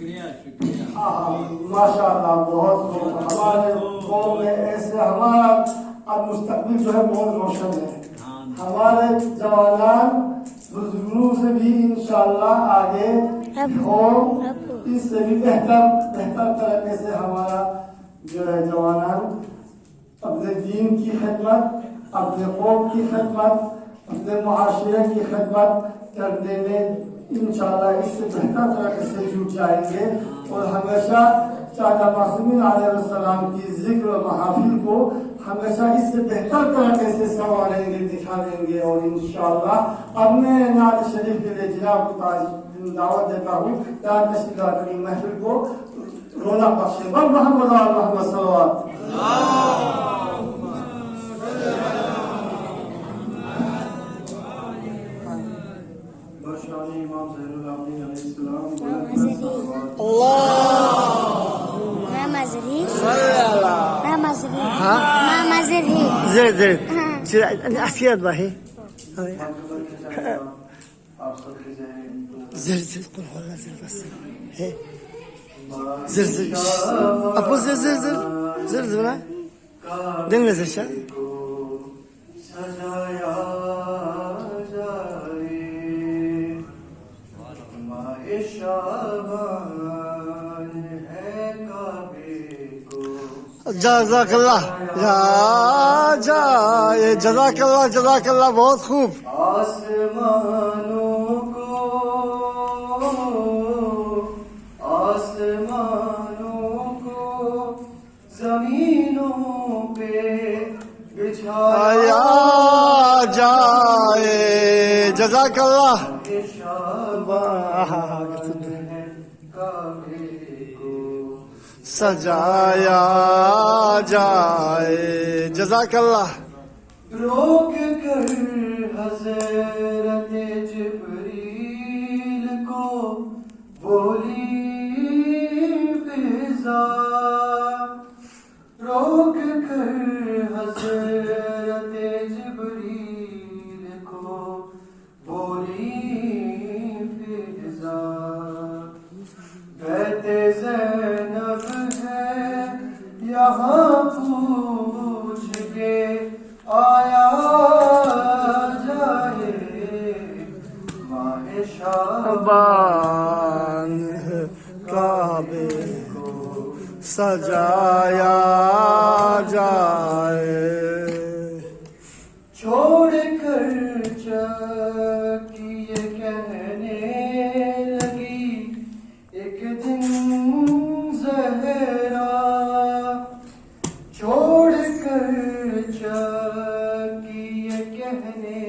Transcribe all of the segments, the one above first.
شکریہ شکریہ ماشاء اللہ بہت ہمارے قوم میں ایسے ہمارا اب مستقبل جو ہے بہت روشن ہے. ہمارے جوانان بزرگوں سے بھی انشاءاللہ آگے ہو اس سے بھی بہتر طریقے سے ہمارا جو ہے جوانان اپنے دین کی خدمت اپنے قوم کی خدمت اپنے معاشرے کی خدمت کرنے میں انشاءاللہ اس سے بہتر طریقے سے جٹ جائیں گے اور ہمیشہ چاچا معصومین علیہ السلام کی ذکر و محافل کو ہمیشہ اس سے بہتر طریقے سے سنواریں گے دکھائیں گے. اور انشاءاللہ اب میں نعت شریف کے لیے جناب کو دعوت دیتا ہوں نعت شریف کی محفل کو رونا بخشے. بل محمد و محمد صلوات. امام زین العابدین علیہ السلام جزاک اللہ جزاک اللہ بہت خوب. آسمانوں کو زمینوں پہ بچھایا جائے. جزاک اللہ. سجایا جائے. جزاک اللہ. روک کر حضرت جبریل کو بولی فضا روک کر حضرت جبریل کو بولی فضا بیت زینب ہے یہاں پوچھ کے آیا جائے ماہ شعبان کعبے کو سجایا جائے. چھوڑ کر چکی یہ کہنے لگی ایک دن زہرا چھوڑ کر چکی یہ کہنے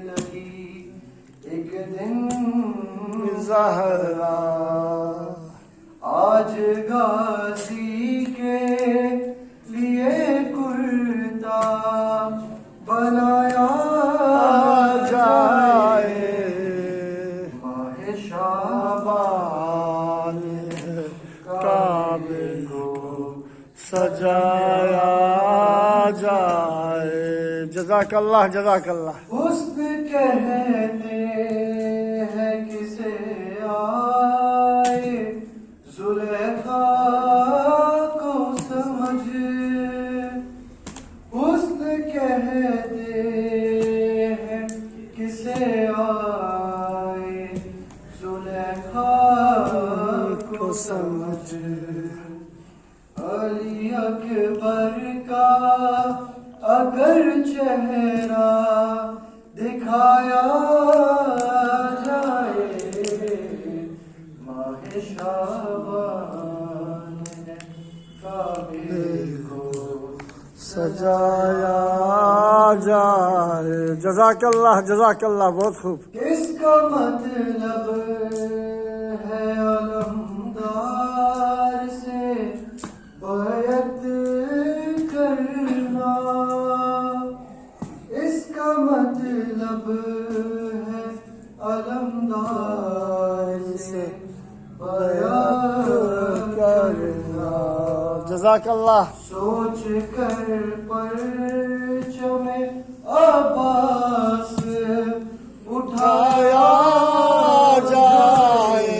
لگی ایک دن زہرا آج غازی کے لیے کرتا بنایا جائے. ماہ شعبان کعبے کو سجایا جائے. جزاک اللہ جزاک اللہ. حسن کہتے ہیں کسے آئے زلیخا کو سمجھ حسن کہتے ہیں کسے آئے زلیخا کو سمجھ علی اکبر کا اگر چہرہ دکھایا جائے ماہ شعبان کعبے کو سجایا جائے. جزاک اللہ بہت خوب. کس کا مطلب ہے علمدار سے بیعت کرنا اس کا مطلب ہے علمدار سے بیعت کرنا. جزاک اللہ. سوچ کر پرچم عباس اٹھایا جائے.